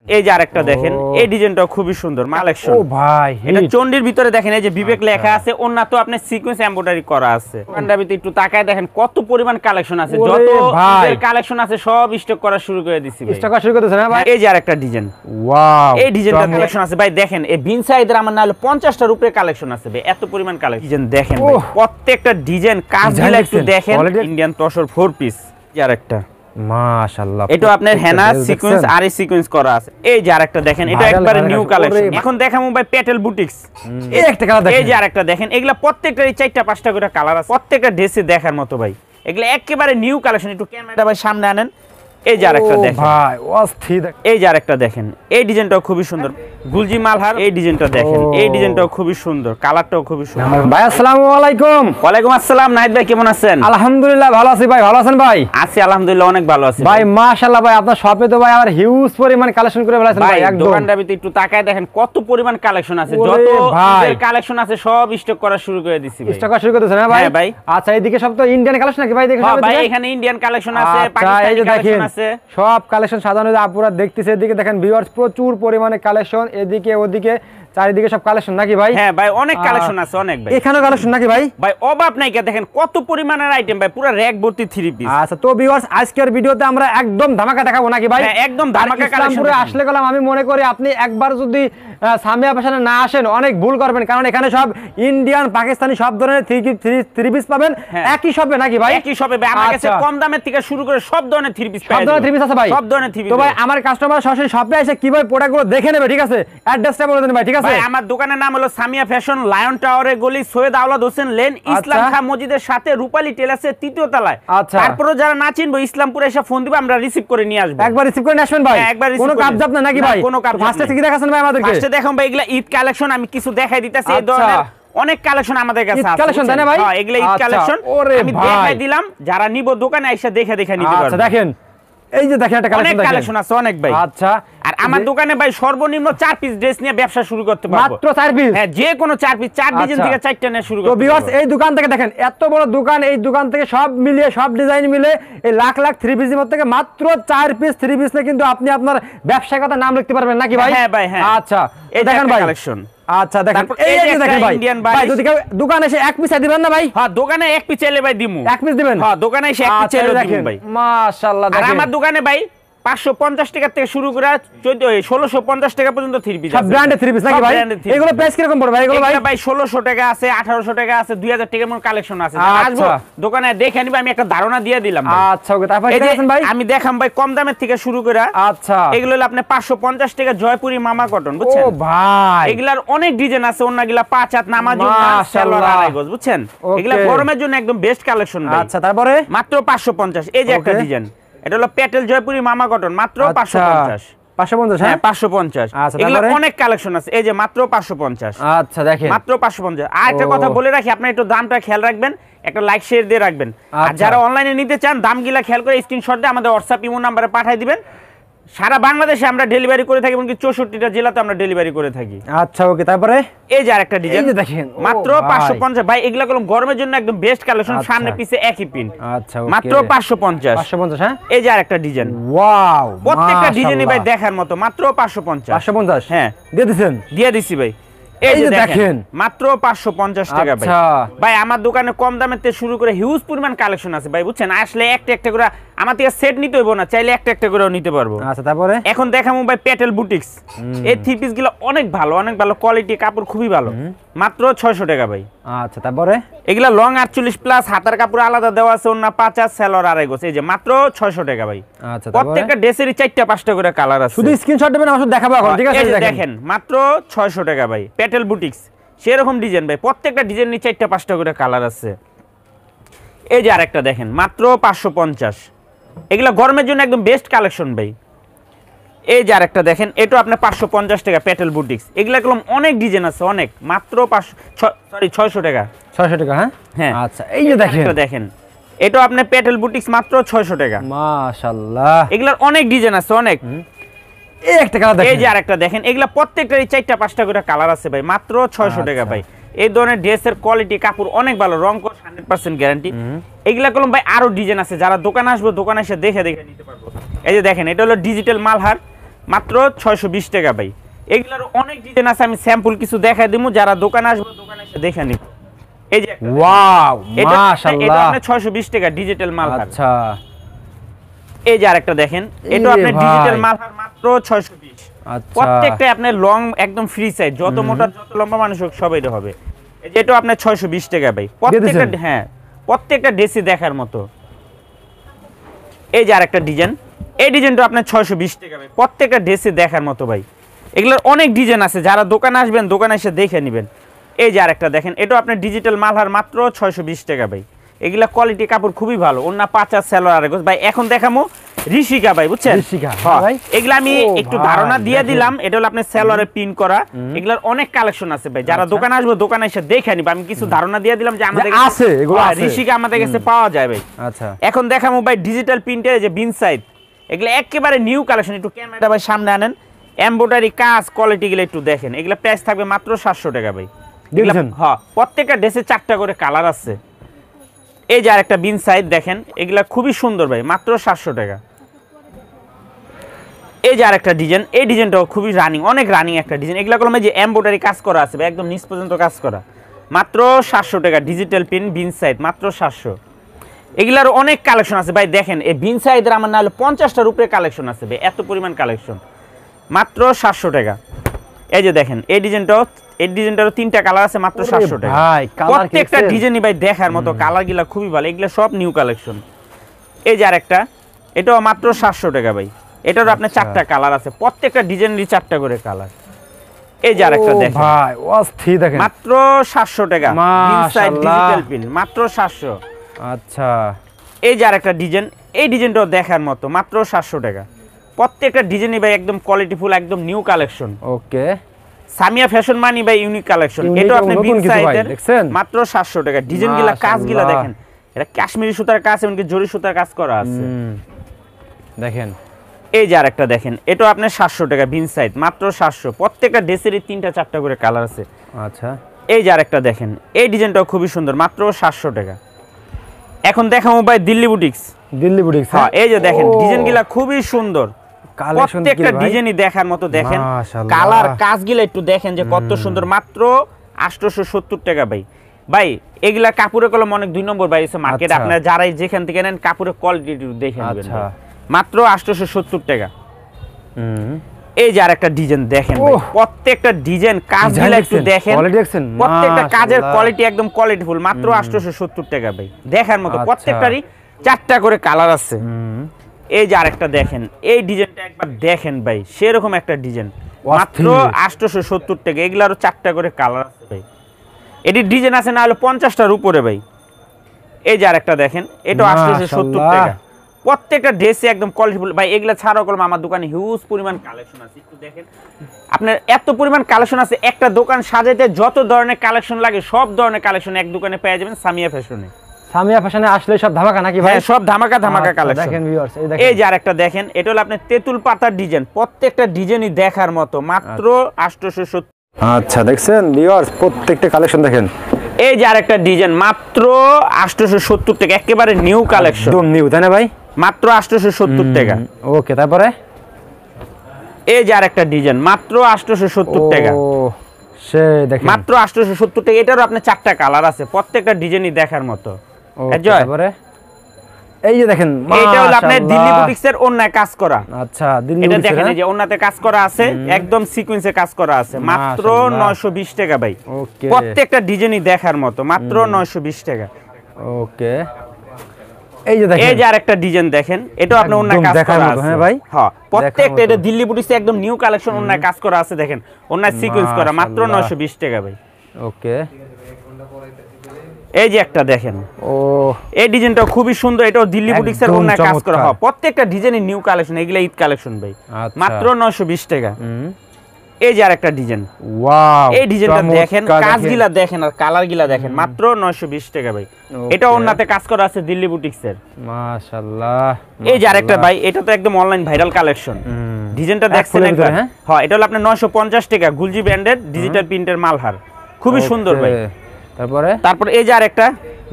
এই যে আরেকটা দেখেন, এই ডিজাইনটাও খুবই সুন্দর কালেকশন। ও ভাই, এটা চন্ডির ভিতরে দেখেন এই যে বিবেক লেখা আছে, ওন্না তো আপনি সিকোয়েন্স এমব্রয়ডারি করা আছে। দোকানটার ভিতরে একটু তাকায় দেখেন কত পরিমাণ কালেকশন আছে, যত কালেকশন আছে সব স্টক করা শুরু করে দিছি ভাই। স্টক করা শুরু করতেছেন না ভাই? এই যে আরেকটা ডিজাইন, ওয়াও, এই ডিজাইনটা কালেকশন আছে ভাই। দেখেন এই বিন সাইদের আমার না হলো 50টার উপরে কালেকশন আছে ভাই, এত পরিমাণ কালেকশন। ডিজাইন দেখেন ভাই, প্রত্যেকটা ডিজাইন কাজ দিলে একটু দেখেন। Indian tussar 4 piece. এই আরেকটা মাশাআল্লাহ, এটা আপনার হেনা সিকোয়েন্স আর সিকোয়েন্স করা আছে। এই যে আরেকটা দেখেন, এটা একবারে নিউ কালেকশন। এখন দেখামু ভাই পেটেল বুটিক্স। এই একটা কালার দেখেন, এই যে আরেকটা দেখেন, এগুলা প্রত্যেকটারই 4টা 5টা করে কালার আছে, প্রত্যেকটা ড্রেসে দেখার মতো ভাই। এগুলা একেবারে নিউ কালেকশন। একটু ক্যামেরাটা ভাই সামনে আনেন। এই যে আরেকটা দেখেন ভাই, অস্থির। এই যে আরেকটা দেখেন, এই ডিজাইনটাও খুবই সুন্দর, গুলজি মালহার। এই ডিজাইনটা দেখেন, এই ডিজাইনটাও খুবই সুন্দর, কালারটাও খুবই সুন্দর। ভাই আসসালামু আলাইকুম। ওয়ালাইকুম আসসালাম। নাহিদ ভাই কেমন আছেন? আলহামদুলিল্লাহ ভালো আছি ভাই, ভালো আছেন ভাই? আছি আলহামদুলিল্লাহ, অনেক ভালো আছি ভাই। মাশাআল্লাহ ভাই, আপনার শপে তো ভাই আমার হিউজ পরিমাণ কালেকশন করে ফেলেছেন ভাই। একদম দোকানটার ভিতরে একটু তাকায় দেখেন কত পরিমাণ কালেকশন আছে, যত কালেকশন আছে সব স্টক করা শুরু করে দিছি ভাই। স্টক করা শুরু করতেছেন না ভাই? হ্যাঁ ভাই। আচ্ছা, এইদিকে সব তো ইন্ডিয়ান কালেকশন নাকি ভাই? দেখেন ভাই, এখানে ইন্ডিয়ান কালেকশন আছে, পাকিস্তানি কালেকশন আছে, সব কালেকশন সাজানো। আপুরা দেখতেছে, এদিকে দেখেন ভিউয়ার্স, প্রচুর পরিমাণে কালেকশন, এদিকে ওদিকে চারিদিকে সব কালেকশন নাকি ভাই? হ্যাঁ ভাই, অনেক কালেকশন আছে, অনেক ভাই। এখানেও কালেকশন নাকি ভাই? ভাই অভাব নাই, দেখেন কত পরিমাণের আইটেম ভাই, পুরো র‍্যাক ভর্তি 3 পিস। আচ্ছা, তো ভিউয়ার্স আজকের ভিডিওতে আমরা একদম ধামাকা দেখাবো নাকি ভাই? হ্যাঁ, একদম ধামাকা কালেকশন। পুরো আসলে গেলাম, আমি মনে করি আপনি একবার যদি সামিয়া ফ্যাশনে না আসেন অনেক ভুল করবেন, কারণ এখানে সব ইন্ডিয়ান পাকিস্তানি সব ধরনের 3 পিস পাবেন একই শপে নাকি ভাই? একই শপে ভাই। আমার কাছে কম দামের থেকে শুরু করে সব ধরনের 3 পিস পাবেন। সব ধরনের 3 পিস আছে ভাই, সব ধরনের 3 পিস। তো ভাই আমার কাস্টমার সরাসরি শপে এসে কিভাবে প্রোডাক্টগুলো দেখে নেবে, ঠিক আছে? অ্যাড্রেসটা বলে দেন ভাই, ঠিক আছে? ভাই আমার দোকানের নাম হলো সামিয়া ফ্যাশন, লায়ন টাওয়ারের গলি, সৈয়দ আওলাদ হোসেন লেন, ইসলাম খান মসজিদের সাথে রূপালী টেলার্সের 3য় তলায়। তারপরও যারা না চিনবো ইসলামপুরে এসে ফোন দিবে, আমরা রিসিভ করে নিয়ে আসবো। একবার রিসিভ করে নিয়ে আসবেন ভাই, কোনো কাজ জাপ না নাকি ভাই? কোনো কাজ। ফার্স্টে কি দেখাছেন ভাই আমাদেরকে? ফার্স্টে দেখাম ভাই, এগুলা ঈদ কালেকশন আমি কিছু দেখাই দিতেছি। এই ধরনের অনেক কালেকশন আমাদের কাছে আছে। কালেকশন তাই না ভাই? হ্যাঁ, এগুলা ঈদ কালেকশন আমি দেখাই দিলাম, যারা নিব দোকানে এসে দেখে নিতে পারবে। আচ্ছা দেখেন, এই যে দেখেন একটা কালেকশন, অনেক কালেকশন আছে অনেক ভাই। আচ্ছা, আর আমার দোকানে ভাই সর্বনিম্ন 4 পিস ড্রেস নিয়ে ব্যবসা শুরু করতে পারবো। মাত্র 4 পিস? হ্যাঁ, যে কোনো 4 পিস, 4 ডিজাইন থেকে 4টা নিয়ে শুরু করতে পারবো। তো ভিউয়ার্স এই দোকান থেকে দেখেন, এত বড় দোকান, এই দোকান থেকে সব মিলিয়ে সব ডিজাইন মিলে এই লাখ লাখ 3 পিসের মধ্যে থেকে মাত্র 4 পিস 3 পিস নিয়ে কিন্তু আপনি আপনার ব্যবসার কথা নাম লিখতে পারবেন নাকি ভাই? হ্যাঁ ভাই, হ্যাঁ। আচ্ছা, এই দেখেন ভাই কালেকশন। আচ্ছা দেখেন, এই যে দেখেন ভাই, ইন্ডিয়ান ভাই যদি কেউ দোকানে এসে এক পিস দিবেন না ভাই? হ্যাঁ, দোকানে এক পিস চাইলে ভাই দিমু। এক পিস দিবেন? হ্যাঁ, দোকানে এসে এক পিস চাইলে দিমু ভাই। মাশাআল্লাহ। দেখেন আর আমার দোকানে ভাই 550 টাকা থেকে শুরু করে 1650 টাকা পর্যন্ত 3 পিস আছে। সব ব্র্যান্ডের 3 পিস নাকি ভাই? এগুলো প্রাইস কি রকম পড়বে ভাই? এগুলো ভাই 1600 টাকা আছে, 1800 টাকা আছে, 2000 টাকার মতো কালেকশন আছে। আসবো দোকানে দেখে নিবা, আমি একটা ধারণা দিয়ে দিলাম। আচ্ছা ওকে, তারপর কি দেখেন ভাই? আমি দেখাম ভাই কম দামের থেকে শুরু করে। আচ্ছা, এগুলো হলো আপনি 550 টাকা জয়পুরি মামা কটন, বুঝছেন? ও ভাই, এগুলার অনেক ডিজাইন আছে, অন্যগুলা 5 হাত নামাজুন সালোয়ার আড়াই গজ, বুঝছেন? এগুলা গরমের জন্য একদম বেস্ট কালেকশন ভাই। আচ্ছা, তারপরে মাত্র 550। এই যে একটা ডিজাইন, এটা হলো পেটেল জয়পুরি মামা কটন, মাত্র 550। 550? হ্যাঁ 550। এগুলো অনেক কালেকশন আছে, এই যে মাত্র 550। আচ্ছা দেখেন, মাত্র 550। আর একটা কথা বলে রাখি, আপনি একটু দামটা খেয়াল রাখবেন, একটা লাইক শেয়ার দিয়ে রাখবেন। আর যারা অনলাইনে নিতে চান দামগুলা খেয়াল করে স্ক্রিনশট দিয়ে আমাদের হোয়াটসঅ্যাপ ইমো নম্বরে পাঠিয়ে দিবেন। সারা বাংলাদেশে আমরা ডেলিভারি করে থাকি, এমনকি 64টা জেলাতে আমরা ডেলিভারি করে থাকি। আচ্ছা ওকে, তারপরে এই যে আরেকটা ডিজাইন দেখেন, মাত্র 550 ভাই। এগুলা কলম গরমের জন্য একদম বেস্ট কালেকশন, সামনে পিছে একই পিন। আচ্ছা ওকে, মাত্র 550। 550 হ্যাঁ। এই যে আরেকটা ডিজাইন, ওয়াও, প্রত্যেকটা ডিজাইনই ভাই দেখার মতো, মাত্র 550। 550 হ্যাঁ, দিয়ে দিছি ভাই। এই যে দেখেন মাত্র 550 টাকা ভাই। ভাই আমার দোকানে কম দামের থেকে শুরু করে হিউজ পরিমাণ কালেকশন আছে ভাই, বুঝছেন? আসলে একটা একটা করে আমার থেকে সেট নিতে হইব না, চাইলে একটা একটা করেও নিতে পারবো। আচ্ছা, তারপরে এখন দেখামু ভাই পেটেল বুটিক্স। এই 3 পিস গুলো অনেক ভালো, অনেক ভালো কোয়ালিটি, কাপড় খুবই ভালো, মাত্র 600 টাকা ভাই। আচ্ছা, তারপরে এগুলা লং 48 প্লাস, হাতার কাপড় আলাদা দেওয়া আছে, ওন্না 5 হাত, সালোয়ার আড়াই গজ। এই যে মাত্র 600 টাকা ভাই। আচ্ছা, প্রত্যেকটা ড্রেসেরই 4টা 5টা করে কালার আছে। শুধু স্ক্রিনশট দিবেন, আমি দেখাবো এখন, ঠিক আছে? দেখেন মাত্র 600 টাকা ভাই, পেটেল বুটিক্স। সেরকম ডিজাইন ভাই, প্রত্যেকটা ডিজাইন নিয়ে 4টা 5টা করে কালার আছে। এই যে আরেকটা দেখেন, মাত্র 550। এগুলা গরমের জন্য একদম বেস্ট কালেকশন ভাই। এই যে আরেকটা দেখেন, এটা আপনি 550 টাকা পেটেল বুটিক্স। এগুলা কলম অনেক ডিজাইন আছে, অনেক, মাত্র 600 টাকা। 600 টাকা? হ্যাঁ হ্যাঁ। আচ্ছা, এই যে দেখেন, এটা আপনি পেটেল বুটিক্স, মাত্র 600 টাকা। মাশাআল্লাহ, এগুলার অনেক ডিজাইন আছে, অনেক। এই একটা কালার দেখেন, এই যে আরেকটা দেখেন, এগুলা প্রত্যেকটারই 4টা 5টা করে কালার আছে ভাই, মাত্র 600 টাকা ভাই। এই ধরনের ড্রেসের কোয়ালিটি, কাপড় অনেক ভালো, রং কোড 100% গ্যারান্টি। এগুলা কলম ভাই আরো ডিজাইন আছে, যারা দোকানে আসবে দোকানে এসে দেখে নিতে পারবো। এই যে দেখেন, এটা হলো ডিজিটাল মালহার, মাত্র 620 টাকা ভাই। এগুলোর অনেক ডিজাইন আছে, আমি স্যাম্পল কিছু দেখাই দিমু, যারা দোকানে আসবে দোকানে এসে দেখে নিব। এই যে ওয়াও মাশাআল্লাহ, এটা আপনি 620 টাকা ডিজিটাল মালহার। আচ্ছা এই যে আরেকটা দেখেন, এটা আপনি ডিজিটাল মালহার মাত্র 620। আচ্ছা প্রত্যেকটা আপনি লং একদম ফ্রি সাইজ, যত মোটা যত লম্বা মানুষ হোক সবাই এটা হবে। এই যে এটা আপনি 620 টাকা ভাই। প্রত্যেকটা হ্যাঁ প্রত্যেকটা ড্রেসই দেখার মতো। এই যে আরেকটা ডিজাইন, এই ডিজাইনটা আপনার 620 টাকা ভাই। প্রত্যেকটা ড্রেসই দেখার মতো ভাই। এগুলোর অনেক ডিজাইন আছে, যারা দোকানে আসবেন দোকানে এসে দেখে নেবেন। এই যে আরেকটা দেখেন, এটা আপনার ডিজিটাল মালহার মাত্র 620 টাকা ভাই। এগুলা কোয়ালিটি কাপড় খুবই ভালো, ওন্না 5 সেলোয়ার আরেক ভাই। এখন দেখামো ঋষিকা ভাই, বুঝছেন ঋষিকা ভাই। এগুলা আমি একটু ধারণা দিয়ে দিলাম, এটা হলো আপনার সেলোয়ারে পিন করা। এগুলার অনেক কালেকশন আছে ভাই, যারা দোকানে আসবে দোকানে এসে দেখে নিবে। আমি কিছু ধারণা দিয়ে দিলাম যে আমাদের আছে, এগুলো আছে, ঋষিকা আমাদের কাছে পাওয়া যায় ভাই। আচ্ছা এখন দেখামো ভাই ডিজিটাল প্রিন্টের যে বিন সাইড, এগুলা একেবারে নিউ কালেকশন। একটু ক্যামেরাটা ভাই সামনে আনেন, এমব্রয়ডারি কাজ কোয়ালিটি গুলো একটু দেখেন। এগুলা প্রাইস থাকবে মাত্র 700 টাকা ভাই। হ্যাঁ প্রত্যেকটা ড্রেসে 4টা করে কালার আছে। এই যে আরেকটা বিন সাইড দেখেন, এগুলা খুবই সুন্দর ভাই, মাত্র 700 টাকা। এই যে আরেকটা ডিজাইন, এই ডিজাইনটাও খুবই রানিং, অনেক রানিং একটা ডিজাইন। এগুলা কলমে যে এমব্রয়ডারি কাজ করা আছে ভাই, একদম নিচ পর্যন্ত কাজ করা, মাত্র 700 টাকা। ডিজিটাল প্রিন্ট বিন সাইড মাত্র 700। এগুলার অনেক কালেকশন আছে ভাই। দেখেন এই বিন সাইডের আমার না হলে 50টার উপরে কালেকশন আছে ভাই, এত পরিমাণ কালেকশন, মাত্র 700 টাকা। এই যে দেখেন এই ডিজাইনটারও 3টা কালার আছে, মাত্র 700 টাকা। প্রত্যেকটা ডিজাইনই ভাই দেখার মতো, কালার গুলা খুবই ভালো, এগুলা সব নিউ কালেকশন। এই যে আরেকটা, এটাও মাত্র 700 টাকা ভাই। এটারও আপনার 4টা কালার আছে, প্রত্যেকটা ডিজাইনেরই 4টা করে কালার। এই যে আরেকটা দেখেন ভাই, অস্থির দেখেন, মাত্র 700 টাকা। ইনসাইড ডিজিটাল প্রিন্ট মাত্র 700। আচ্ছা এই যে আরেকটা ডিজাইন, এই ডিজাইনটাও দেখার মতো, মাত্র 700 টাকা। প্রত্যেকটা ডিজাইনই ভাই একদম কোয়ালিটিফুল, একদম নিউ কালেকশন। ওকে, সামিয়া ফ্যাশন মানি ভাই ইউনিক কালেকশন। এটা আপনি বিন সাইজের মাত্র 700 টাকা। ডিজাইনগুলা কাজগুলা দেখেন, এটা কাশ্মীরি সুতার কাজ, এমনকি জরি সুতার কাজ করা আছে দেখেন। এই যে আরেকটা দেখেন, এটা আপনি 700 টাকা বিন সাইজ, মাত্র 700। প্রত্যেকটা ড্রেসেরই 3টা 4টা করে কালার আছে। আচ্ছা এই যে আরেকটা দেখেন, এই ডিজাইনটাও খুবই সুন্দর, মাত্র 700 টাকা। এখন দেখাবো ভাই দিল্লি বুটিক্স। হ্যাঁ এই যে দেখেন ডিজাইনগুলা খুবই সুন্দর, প্রত্যেকটা ডিজাইনই দেখার মতো। দেখেন কালার কাজগুলা একটু দেখেন যে কত সুন্দর, মাত্র 870 টাকা ভাই। ভাই এগুলা কাপড়ের কলম অনেক 2 নম্বর বাইরেছে মার্কেটে, আপনারা যারাই যেখান থেকে নেন কাপড়ের কোয়ালিটি দেখে নেবেন। মাত্র 870 টাকা। এই যে আরেকটা ডিজাইন দেখেন ভাই, প্রত্যেকটা ডিজাইন কাজগুলা একটু দেখেন, প্রত্যেকটা কাজের কোয়ালিটি একদম কোয়ালিটিফুল, মাত্র 870 টাকা ভাই। দেখার মতো, প্রত্যেকটারই 4টা করে কালার আছে। এই যে আরেকটা দেখেন, এই ডিজাইনটা একবার দেখেন ভাই, সেরকম একটা ডিজাইন, মাত্র 870 টাকা। এগুলারও 4টা করে কালার আছে ভাই। এটি ডিজাইন আছে না হলে 50টার উপরে ভাই। এই যে আরেকটা দেখেন, এটা 870 টাকা। প্রত্যেকটা ড্রেসে একদম কোয়ালিটিফুল ভাই। এগুলা ছাড়াও কলম আমার দোকানে হিউজ পরিমাণ কালেকশন আছে, একটু দেখেন। আপনার এত পরিমাণ কালেকশন আছে, একটা দোকান সাজাইতে যত ধরনের কালেকশন লাগে সব ধরনের কালেকশন এক দোকানে পেয়ে যাবেন সামিয়া ফ্যাশনে। সামিয়া ফ্যাশনে আসলে সব ধামাকা নাকি ভাই? সব ধামাকা কালেকশন। দেখেন ভিউয়ার্স, এই দেখেন, এই যে আরেকটা দেখেন, এটা হলো আপনার তেঁতুল পাতার ডিজাইন, প্রত্যেকটা ডিজাইনই দেখার মতো, মাত্র 870। আচ্ছা দেখছেন ভিউয়ার্স, প্রত্যেকটা কালেকশন দেখেন। এই যে আরেকটা ডিজাইন, মাত্র 870 টাকা, একেবারে নিউ কালেকশন, একদম নিউ, তাই না ভাই? মাত্র 870 টাকা। ওকে, তারপরে এই যে আরেকটা ডিজাইন, মাত্র 870 টাকা। সে দেখেন মাত্র 870 টাকা। এটারও আপনার 4টা কালার আছে, প্রত্যেকটা ডিজাইনই দেখার মতো। তারপরে এই যে দেখেন, এটা হলো আপনার দিল্লি বুটিক্সের ওন্নায় কাজ করা। আচ্ছা, দিল্লি এটা দেখেন, এই যে ওন্নাতে কাজ করা আছে, একদম সিকোয়েন্সে কাজ করা আছে, মাত্র 920 টাকা ভাই। ওকে, প্রত্যেকটা ডিজাইনই দেখার মতো, মাত্র 920 টাকা। ওকে, এই যে দেখেন, এই যে আরেকটা ডিজাইন দেখেন, এটাও আপনার ওন্নায় কাজ করা আছে। হ্যাঁ ভাই, হ্যাঁ প্রত্যেকটা, এটা দিল্লি বুটিক্সে একদম নিউ কালেকশন, ওন্নায় কাজ করা আছে। দেখেন ওন্নায় সিকোয়েন্স করা, মাত্র 920 টাকা ভাই। ওকে, এই যে একটা দেখেন, এই ডিজাইনটা খুবই সুন্দর, এটাও দিল্লি বুটিক্সের ওন্নায় কাজ করা। হয় প্রত্যেকটা ডিজাইনই নিউ কালেকশন, এগুলা ঈদ কালেকশন ভাই, মাত্র 920 টাকা। এই যে আরেকটা ডিজাইন, ওয়াও, এই ডিজাইনটা দেখেন, কাজগুলা দেখেন আর কালারগুলা দেখেন, মাত্র 920 টাকা ভাই। এটা ওন্নাতে কাজ করা আছে দিল্লি বুটিক্সের, মাশাআল্লাহ। এই যে আরেকটা ভাই, এটা তো একদম অনলাইন ভাইরাল কালেকশন। ডিজাইনটা দেখছেন একবার? হ্যাঁ, এটা হলো আপনার 950 টাকা, গুলজি ব্র্যান্ডের ডিজিটাল প্রিন্টের মালহার, খুবই সুন্দর ভাই। তারপরে এই যে আরেকটা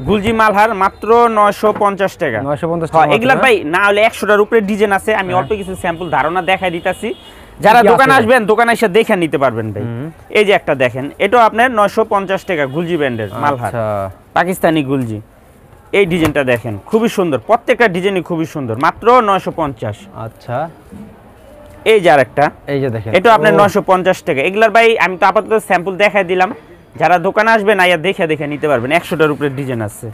গুলজি মালহার, মাত্র 950 টাকা। 950 টাকা। এগুলা ভাই না হলে 100টার উপরে ডিজাইন আছে, আমি অল্প কিছু স্যাম্পল ধারণা দেখাই দিতাছি। যারা দোকানে আসবেন দোকানে এসে দেখে নিতে পারবেন ভাই। এই যে একটা দেখেন, এটাও আপনার 950 টাকা, গুলজি ব্র্যান্ডের মালহার, পাকিস্তানি গুলজি। এই ডিজাইনটা দেখেন খুবই সুন্দর, প্রত্যেকটা ডিজাইনই খুবই সুন্দর, মাত্র 950। আচ্ছা, এই যে আরেকটা, এই যে দেখেন, এটা আপনার 950 টাকা। এগুলার ভাই আমি তো আপাতত স্যাম্পল দেখাই দিলাম, যারা দোকানে আসবেন আইয়া দেখে দেখে নিতে পারবেন, 100টার উপরে ডিজাইন আছে।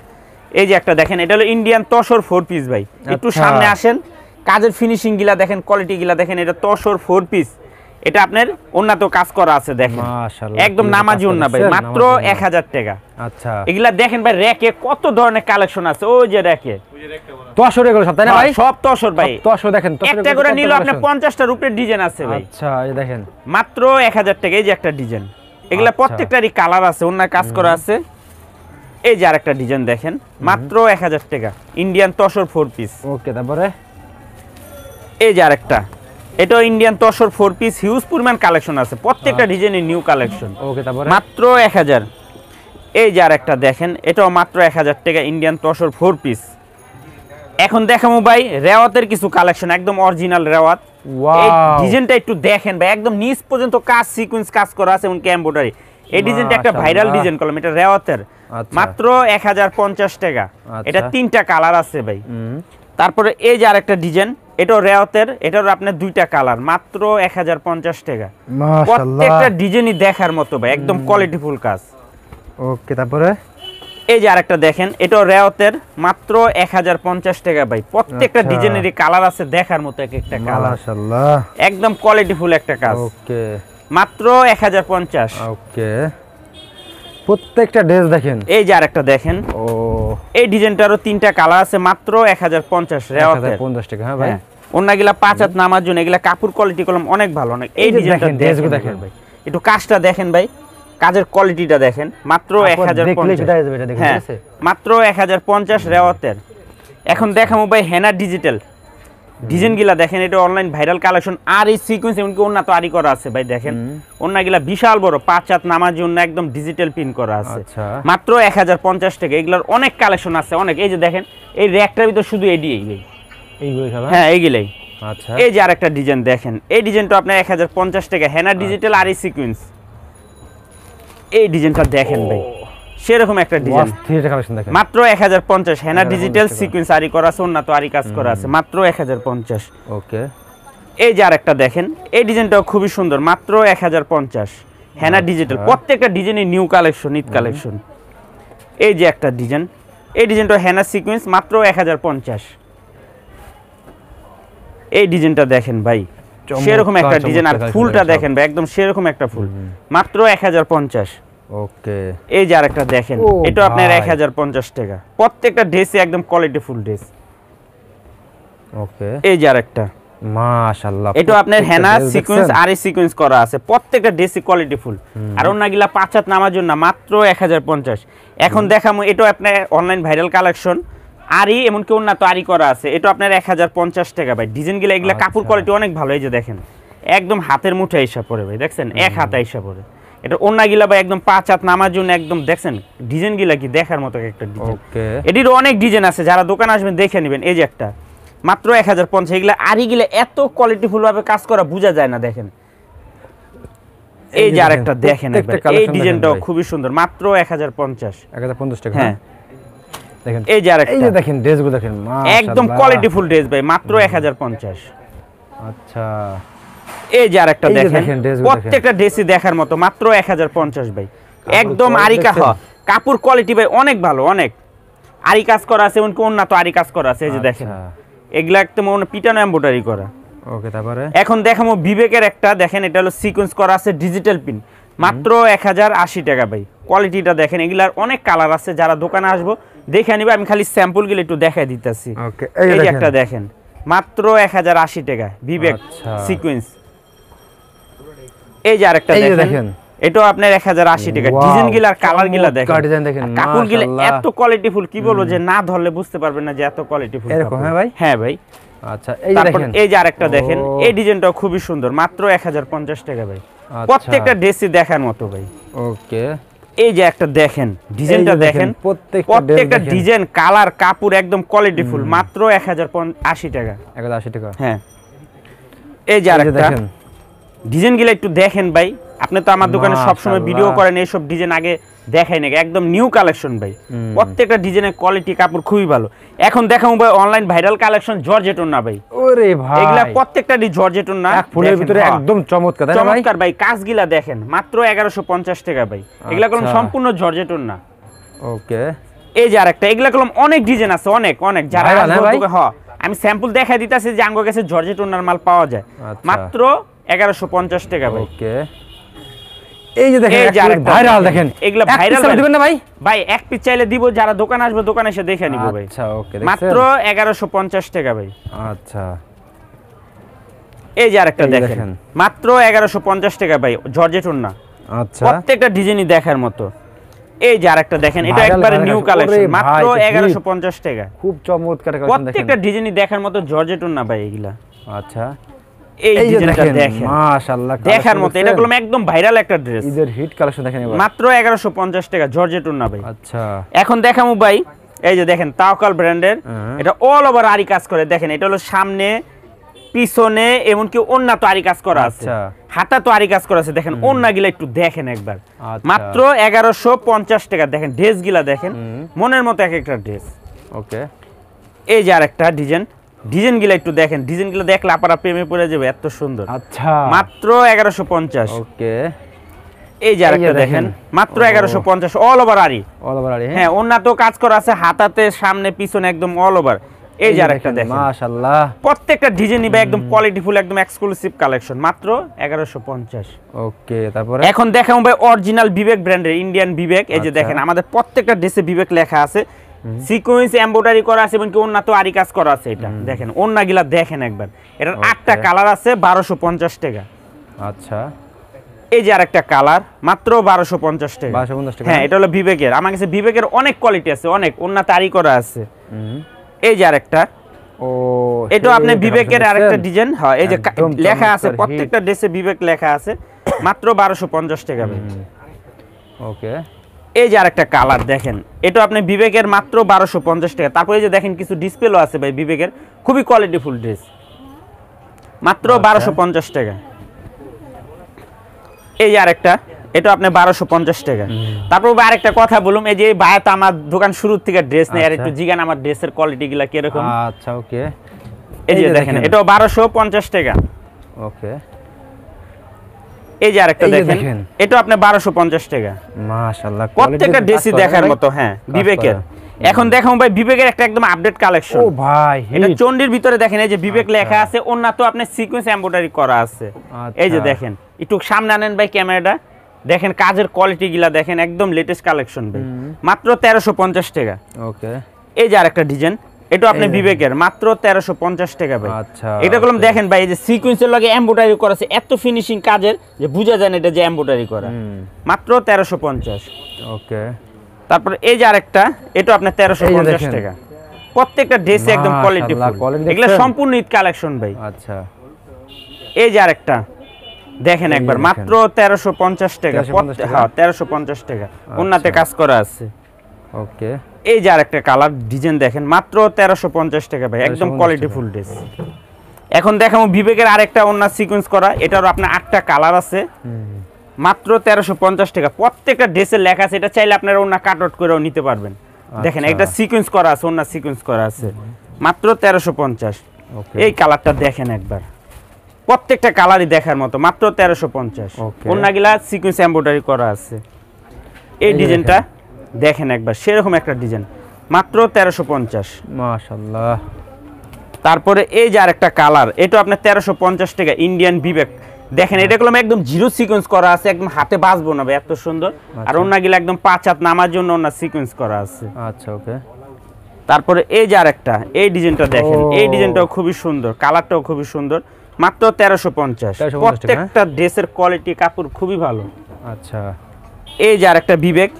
এই যে একটা দেখেন, এটা হলো ইন্ডিয়ান তসর 4 পিস ভাই। একটু সামনে আসেন, কাজের ফিনিশিং গিলা দেখেন, কোয়ালিটি গিলা দেখেন, এটা তসর 4 পিস। এটা আপনার উন্নত কাজ করা আছে দেখেন, মাশাআল্লাহ একদম নামাজি উন্না ভাই, মাত্র 1000 টাকা। আচ্ছা, এগুলা দেখেন ভাই, র্যাকে কত ধরনের কালেকশন আছে, ওই যে র্যাকে তসর এগুলো সব তাই না ভাই? সব তসর ভাই, তসর দেখেন, একটা করে নিলে আপনি 50টার উপরে ডিজাইন আছে ভাই। আচ্ছা, এই দেখেন মাত্র 1000 টাকা। এই যে একটা ডিজাইন, এগুলা প্রত্যেকটারই কালার আছে, অন্য কাজ করা আছে। এই যে আরেকটা ডিজাইন দেখেন, মাত্র 1000 টাকা, ইন্ডিয়ান তসর 4 পিস। ওকে, তারপরে এই যে আরেকটা, এটাও ইন্ডিয়ান তসর 4 পিস, হিউজ পরিমাণ কালেকশন আছে, প্রত্যেকটা ডিজাইনের নিউ কালেকশন। ওকে, তারপরে মাত্র 1000। এই যে আরেকটা দেখেন, এটাও মাত্র 1000 টাকা, ইন্ডিয়ান তসর 4 পিস। এখন দেখাবো ভাই রেওয়াতের কিছু কালেকশন, একদম অরিজিনাল রেওয়াত। এই ডিজাইনটা একটু দেখেন ভাই, একদম নিচ পর্যন্ত কাজ, সিকোয়েন্স কাজ করা আছে, এমনকি এমব্রয়ডারি। এই ডিজাইনটা একটা ভাইরাল ডিজাইন করলাম, এটা রেওয়াতের, মাত্র 1050 টাকা। এটা 3টা কালার আছে ভাই। তারপরে এই যে আরেকটা ডিজাইন, এটাও রেওয়াতের, এটার আপনার 2টা কালার, মাত্র 1050 টাকা। প্রত্যেকটা ডিজাইনই দেখার মতো ভাই, একদম কোয়ালিটিফুল কাজ। ওকে, তারপরে এই যে আরেকটা দেখেন, এটাও রেওয়াতের, মাত্র 1050 টাকা ভাই। প্রত্যেকটা ডিজাইনেরই কালার আছে দেখার মতো, এক একটা কালার, মাশাআল্লাহ, একদম কোয়ালিটিফুল একটা কাজ। ওকে, মাত্র 1050। ওকে, প্রত্যেকটা ড্রেস দেখেন। এই যে আরেকটা দেখেন, ও এই ডিজাইনটারও 3টা কালার আছে, মাত্র 1050 রেওয়াতের। 1050 টাকা। হ্যাঁ ভাই, অন্যগুলা 5 হাত নামার জন্য, এগুলা কাপড় কোয়ালিটি কলম অনেক ভালো, অনেক। এই ডিজাইনটা দেখেন ভাই, একটু কাজটা দেখেন ভাই, কাজের কোয়ালিটিটা দেখেন, মাত্র 1050। হ্যাঁ, মাত্র 1050 রেওয়াতের। এখন দেখাবো ভাই হেনা ডিজিটাল ডিজাইনগুলা দেখেন, এটা অনলাইন ভাইরাল কালেকশন। আর এই সিকোয়েন্স এমনকি ওন্না তো আরি করা আছে ভাই, দেখেন ওন্নাগুলা বিশাল বড়, 5 হাত নামার জন্য একদম ডিজিটাল প্রিন্ট করা আছে। মাত্র 1050 টাকা। এগুলার অনেক কালেকশন আছে, অনেক। এই যে দেখেন, এই র্যাকটার ভিতর শুধু এডি এইগুলাই, হ্যাঁ এইগুলাই। আচ্ছা, এই এই যে আরেকটা ডিজাইন দেখেন, এই ডিজাইনটা আপনার 1050 টাকা, হেনা ডিজিটাল আর এই সিকোয়েন্স। এই ডিজাইনটা দেখেন ভাই, সেরকম একটা ডিজাইন, মাত্র 1050। হেনা ডিজিটাল সিকোয়েন্স আরি করা আছে, ওন্না তো আরি কাজ করা আছে, মাত্র 1050। ওকে, এই যে আরেকটা দেখেন, এই ডিজাইনটাও খুবই সুন্দর, মাত্র 1050। হেনা ডিজিটাল, প্রত্যেকটা ডিজাইনের নিউ কালেকশন, ঈদ কালেকশন। এই যে একটা ডিজাইন, এই ডিজাইনটা হেনা সিকোয়েন্স, মাত্র 1050। এই ডিজাইনটা দেখেন ভাই, সেরকম একটা ডিজাইন, আর ফুলটা দেখেন ভাই, একদম সেরকম একটা ফুল, মাত্র 1050। ওকে, এই যে আরেকটা দেখেন, এটা আপনার 1050 টাকা। প্রত্যেকটা ড্রেসে একদম কোয়ালিটি ফুল ড্রেস। ওকে, এই যে আরেকটা, মাশাআল্লাহ, এটা আপনার হেনা সিকোয়েন্স আর এই সিকোয়েন্স করা আছে, প্রত্যেকটা ড্রেসে কোয়ালিটি ফুল। আর ওন্নাগুলা 5 হাত নামার জন্য, মাত্র 1050। এখন দেখামু, এটা আপনার অনলাইন ভাইরাল কালেকশন, আরি এমনকি ওন্না তো আরি করা আছে, এটা আপনার 1050 টাকা ভাই। ডিজাইনগুলো এগুলা কাপড় কোয়ালিটি অনেক ভালো। এই যে দেখেন, একদম হাতের মুঠে আইসা পড়ে ভাই, দেখছেন, এক হাত আইসা পড়ে। এটা ওন্নাগুলা ভাই একদম 5 হাত নামার জন্য, একদম দেখছেন ডিজাইনগুলা কি দেখার মতো একটা ডিজাইন। ওকে, এটির অনেক ডিজাইন আছে, যারা দোকানে আসবেন দেখে নেবেন। এই যে একটা, মাত্র 1050। এগুলা আরিগুলা এত কোয়ালিটিফুল ভাবে কাজ করা বোঝা যায় না, দেখেন। এই যে আরেকটা দেখেন, এই ডিজাইনটাও খুবই সুন্দর, মাত্র 1050 টাকা। হ্যাঁ, দেখেন। এই যে আরেকটা, এই যে দেখেন ড্রেসগুলো দেখেন, মাশাআল্লাহ, একদম কোয়ালিটিফুল ড্রেস ভাই, মাত্র 1050। আচ্ছা, এই যে আরেকটা দেখেন, প্রত্যেকটা ড্রেসই দেখার মতো, মাত্র 1050 ভাই। একদম আরি কাজ, কাপড় কোয়ালিটি ভাই অনেক ভালো, অনেক। আরি কাজ করা আছে, এমনকি ওন্না তো আরি কাজ করা আছে। এই যে দেখেন, এগুলা একদম পিটানো এমব্রয়ডারি করা। ওকে, তারপরে এখন দেখাবো বিবেকের একটা, দেখেন, এটা হলো সিকোয়েন্স করা আছে, ডিজিটাল পিন, মাত্র 1080 টাকা ভাই। কোয়ালিটিটা দেখেন, এগুলার অনেক কালার আছে, যারা দোকানে আসবো দেখে নিবে। আমি খালি স্যাম্পল গুলো একটু দেখাই দিতেছি। এই যে একটা দেখেন, মাত্র 1080 টাকা, বিবেক সিকোয়েন্স। এই যে আরেকটা দেখেন, এটাও আপনার 1080 টাকা। ডিজাইন গিলা আর কালার গিলা দেখেন, কাপড় গিলা এত কোয়ালিটিফুল, কি বলবো, যে না ধরলে বুঝতে পারবেন না যে এত কোয়ালিটিফুল এরকম। হ্যাঁ ভাই, হ্যাঁ ভাই। আচ্ছা, এই যে দেখেন, এই যে আরেকটা দেখেন, এই ডিজাইনটাও খুবই সুন্দর, মাত্র 1050 টাকা ভাই। প্রত্যেকটা ড্রেসই দেখার মতো ভাই। ওকে, এই যে একটা দেখেন, ডিজাইনটা দেখেন, প্রত্যেকটা ডিজাইন, কালার, কাপড় একদম কোয়ালিটিফুল, মাত্র 1080 টাকা। 1080 টাকা। হ্যাঁ, এই যে আরেকটা, ডিজাইনগুলো একটু দেখেন ভাই, আপনি তো আমার দোকানে সবসময় ভিডিও করেন, এইসব ডিজাইন আগে দেখাই নাকি, একদম নিউ কালেকশন ভাই। প্রত্যেকটা ডিজাইনের কোয়ালিটি কাপড় খুবই ভালো। এখন দেখাবো ভাই অনলাইন ভাইরাল কালেকশন জর্জেট ওন্না ভাই। ওরে ভাই এগুলা প্রত্যেকটা জর্জেট ওন্না, এক ফুলের ভিতরে একদম চমৎকার, তাই না ভাই? চমৎকার ভাই, কাজগুলা দেখেন মাত্র 1150 টাকা ভাই। এগুলা কলম সম্পূর্ণ জর্জেট ওন্না। ওকে, এই যে আরেকটা, এগুলা কলম অনেক ডিজাইন আছে, অনেক অনেক, যারা আমি স্যাম্পল দেখাই দিতেছি যে আঙ্গুর কাছে জর্জেট ওন্নার মাল পাওয়া যায় মাত্র 1150 টাকা ভাই। ওকে, এই যে দেখেন ভাইরাল, দেখেন এগুলা ভাইরাল দিবেন না ভাই? ভাই এক পিস চাইলে দিব, যারা দোকানে আসবে দোকানে এসে দেখে নিব ভাই। আচ্ছা ওকে, মাত্র 1150 টাকা ভাই। আচ্ছা, এই যে আরেকটা দেখেন মাত্র 1150 টাকা ভাই, জর্জেট ওন্না। আচ্ছা, প্রত্যেকটা ডিজাইনই দেখার মতো। এই যে আরেকটা দেখেন, এটা একবারে নিউ কালেকশন, মাত্র 1150 টাকা। খুব চমৎকার কালেকশন, প্রত্যেকটা ডিজাইনই দেখার মতো, জর্জেট ওন্না ভাই এগুলা। আচ্ছা, এই ডিজাইনটা দেখেন মাশাআল্লাহ, দেখার মতো, এটা হলো একদম ভাইরাল একটা ড্রেস, ঈদের হিট কালেকশন দেখেন এবার, মাত্র 1150 টাকা, জর্জেট ওন্না ভাই। আচ্ছা, এখন দেখামু ভাই, এই যে দেখেন তাওয়াক্কাল ব্র্যান্ডের, এটা অল ওভার আরি কাজ করে, দেখেন এটা হলো সামনে পিছনে এমনকি ওন্না তো আরি কাজ করা আছে, হাতা তো আরি কাজ করা আছে, দেখেন ওন্না গিলা একটু দেখেন একবার, মাত্র 1150 টাকা। দেখেন ড্রেস গিলা দেখেন, মনের মতো এক একটা ড্রেস। ওকে, এই যে আরেকটা ডিজাইন গিলা একটু দেখেন, ডিজাইন গিলা দেখলে আপনারা প্রেমে পড়ে যাবে, এত সুন্দর। আচ্ছা, মাত্র 1150। ওকে, এই যে আরেকটা দেখেন মাত্র 1150, অল ওভার আরি, হ্যাঁ ওন্না তো কাজ করা আছে, হাতাতে সামনে পিছনে একদম অল ওভার। এই যে আরেকটা দেখেন মাশাআল্লাহ, প্রত্যেকটা ডিজাইন নিবে একদম কোয়ালিটিফুল, একদম এক্সক্লুসিভ কালেকশন, মাত্র 1150। ওকে, তারপরে এখন দেখাবো ভাই অরিজিনাল বিবেক ব্র্যান্ডের, ইন্ডিয়ান বিবেক। এই যে দেখেন আমাদের প্রত্যেকটা ড্রেসে বিবেক লেখা আছে, সিকোয়েন্স এমব্রয়ডারি করা আছে, এবং কি ওন্না তো আরি কাজ করা আছে। এটা দেখেন ওন্না গিলা দেখেন একবার, এটার 8টা কালার আছে, 1250 টাকা। আচ্ছা, এই যে আরেকটা কালার, মাত্র 1250 টাকা। 1250 টাকা, হ্যাঁ এটা হলো বিবেকের। আমার কাছে বিবেকের অনেক কোয়ালিটি আছে, অনেক ওন্না তারি করা আছে। এই যে আরেকটা, ও এটা আপনি বিবেকের আরেকটা ডিজাইন, হ্যাঁ এই যে লেখা আছে, প্রত্যেকটা ড্রেসে বিবেক লেখা আছে, মাত্র 1250 টাকা ভাই। ওকে, এই যে আরেকটা কালার দেখেন, এটা আপনি বিবেকের মাত্র 1250 টাকা। তারপরে এই যে দেখেন কিছু ডিসপ্লেও আছে ভাই বিবেকের, খুবই কোয়ালিটিফুল ড্রেস, মাত্র 1250 টাকা। এই যে আরেকটা, এটা আপনি 1250 টাকা। তারপর আরেকটা কথা বলুন, এই যে ভাই তো আমার দোকান শুরু থেকে ড্রেস নেই, আর একটু জিগান আমার ড্রেসের কোয়ালিটি গুলা কিরকম। আচ্ছা, ওকে, এই যে দেখেন এটাও 1250 টাকা। ওকে, এই যে আরেকটা দেখেন, এটা আপনি 1250 টাকা। মাশাআল্লাহ, প্রত্যেকটা ড্রেসই দেখার মতো, হ্যাঁ বিবেকের। এখন দেখাবো ভাই বিবেকের একটা একদম আপডেট কালেকশন। ও ভাই, এটা চন্ডির ভিতরে দেখেন, এই যে বিবেক লেখা আছে, ওন্না তো আপনি সিকোয়েন্স এমব্রয়ডারি করা আছে। এই যে দেখেন, একটু সামনে আনেন ভাই ক্যামেরাটা, দেখেন কাজের কোয়ালিটি গুলা দেখেন, একদম লেটেস্ট কালেকশন ভাই, মাত্র 1350 টাকা। ওকে, এই যে আরেকটা ডিজাইন, এটা আপনি বিবেকের, মাত্র 1350 টাকা ভাই। আচ্ছা, এটা কলম দেখেন ভাই, এই যে সিকোয়েন্সের লগে এমব্রয়ডারি করা আছে, এত ফিনিশিং কাজের যে বুঝা যায় না এটা যে এমব্রয়ডারি করা, মাত্র 1350। ওকে, তারপর এই যে আরেকটা, এটা আপনি 1350 টাকা। প্রত্যেকটা ড্রেসে একদম কোয়ালিটিফুল, এগুলা সম্পূর্ণ ঈদ কালেকশন ভাই। আচ্ছা, এই যে আরেকটা দেখেন একবার, মাত্র 1350 টাকা। হ্যাঁ 1350 টাকা, ওন্নাতে কাজ করা আছে। ওকে, এই যে আরেকটা কালার ডিজাইন দেখেন, মাত্র 1350 টাকা ভাই, একদম কোয়ালিটিফুল ড্রেস। এখন দেখাবো বিবেকের আরেকটা ওন্না সিকোয়েন্স করা, এটারও আপনার 8টা কালার আছে, মাত্র 1350 টাকা। প্রত্যেকটা ড্রেসের লেখা আছে, এটা চাইলে আপনারা ওন্না কাট আউট করেও নিতে পারবেন। দেখেন একটা সিকোয়েন্স করা আছে, ওন্না সিকোয়েন্স করা আছে, মাত্র 1350। এই কালারটা দেখেন একবার, প্রত্যেকটা কালারই দেখার মতো, মাত্র 1350। ওন্নাগুলা সিকোয়েন্স এমব্রয়ডারি করা আছে। এই ডিজাইনটা দেখেন একবার, সেরকম একটা ডিজাইন, মাত্র 1350। মাশাআল্লাহ। তারপরে এই যে আরেকটা কালার, এটা আপনার 1350 টাকা, ইন্ডিয়ান বিবেক। দেখেন এটা গুলো একদম জিরো সিকোয়েন্স করা আছে, একদম হাতে বাজবো না ভাই, এত সুন্দর। আর ওন্নাগুলা একদম 5 হাত নামার জন্য ওন্না সিকোয়েন্স করা আছে। আচ্ছা, ওকে। তারপরে এই যে আরেকটা, এই ডিজাইনটা দেখেন, এই ডিজাইনটাও খুবই সুন্দর, কালারটাও খুবই সুন্দর, মাত্র 1350। প্রত্যেকটা ড্রেসের কোয়ালিটি কাপড় খুবই ভালো। আচ্ছা, এই যে আরেকটা বিবেক,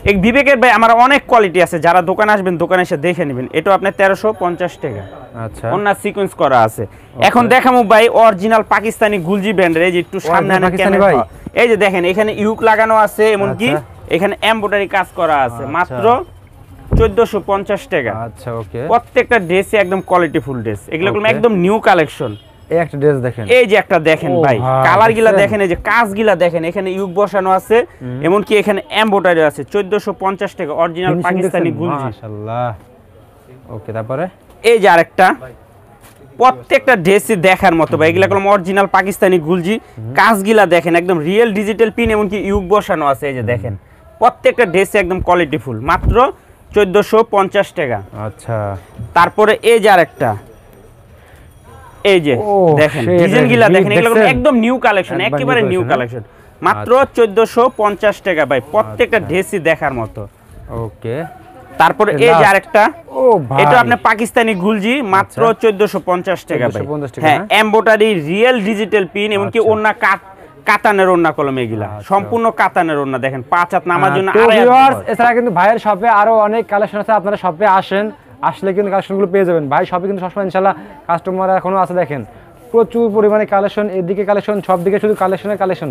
এই বিবেকের ভাই আমার অনেক কোয়ালিটি আছে, যারা দোকানে আসবেন দোকানে এসে দেখে নেবেন। এটাও আপনার 1350 টাকা। আচ্ছা, ওন্না সিকোয়েন্স করা আছে। এখন দেখামু ভাই অরিজিনাল পাকিস্তানি গুলজি ব্র্যান্ডের, এই যে একটু সামনে আনেন ক্যামেরা, এই যে দেখেন এখানে ইউক লাগানো আছে, এমনকি এখানে এমব্রয়ডারি কাজ করা আছে, মাত্র 1450 টাকা। আচ্ছা, ওকে। প্রত্যেকটা ড্রেসে একদম কোয়ালিটিফুল ড্রেস, এগুলো একদম নিউ কালেকশন, এই একটা ড্রেস দেখেন, এই যে একটা দেখেন ভাই, কালার গিলা দেখেন, এই যে কাজ গিলা দেখেন, এখানে ইউক বসানো আছে, এমনকি এখানে এমব্রয়ডারি আছে। 1450 টাকা, অরিজিনাল পাকিস্তানি গুলজি। মাশাআল্লাহ। ওকে, তারপরে এই যে আরেকটা, প্রত্যেকটা ড্রেসই দেখার মতো ভাই, এগুলা কলম অরিজিনাল পাকিস্তানি গুলজি। কাজগুলা দেখেন, একদম রিয়েল ডিজিটাল পিন, এমনকি ইউক বসানো আছে। এই যে দেখেন, প্রত্যেকটা ড্রেসে একদম কোয়ালিটি ফুল, মাত্র 1450 টাকা। আচ্ছা, তারপরে এই যে আরেকটা, এই যে দেখেন ডিজাইনগুলা দেখেন, এগুলো একদম নিউ কালেকশন, একেবারে নিউ কালেকশন, মাত্র 1450 টাকা ভাই, প্রত্যেকটা ড্রেসই দেখার মতো। ওকে, তারপরে এই যে আরেকটা, ও ভাই, এটা আপনি পাকিস্তানি গুলজি, মাত্র 1450 টাকা ভাই। 1450 টাকা, হ্যাঁ, এমব্রয়ডারি রিয়েল ডিজিটাল পিন, এমনকি ওন্না কাতানের ওন্না কলম, এগুলা সম্পূর্ণ কাতানের ওন্না। দেখেন 5 হাত নামার জন্য। তো ভিউয়ার্স, এছাড়া কিন্তু ভাইয়ের শপে আরো অনেক কালেকশন আছে, আপনারা শপে আসেন, আসলে কিন্তু কালেকশনগুলো পেয়ে যাবেন। ভাই শপে কিন্তু সবসময় ইনশাআল্লাহ কাস্টমার এখনো আছে, দেখেন প্রচুর পরিমাণে কালেকশন, এদিকে কালেকশন, সব দিকে শুধু কালেকশনের কালেকশন।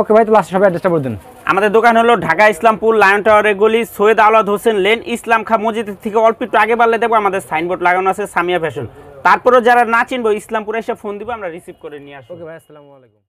ওকে ভাই, তো লাস্ট শপে অ্যাড্রেসটা বলে দিন। আমাদের দোকান হলো ঢাকা ইসলামপুর লায়ন টাওয়ারের গলি, সৈয়দ আওলাদ হোসেন লেন, ইসলাম খা মসজিদের থেকে অল্প একটু আগে বাড়লে দেখবো আমাদের সাইনবোর্ড লাগানো আছে সামিয়া ফ্যাশন। তারপরেও যারা না চিনবো, ইসলামপুরে এসে ফোন দিব, আমরা রিসিভ করে নিয়ে আসবো। ওকে ভাই, আসসালামু আলাইকুম।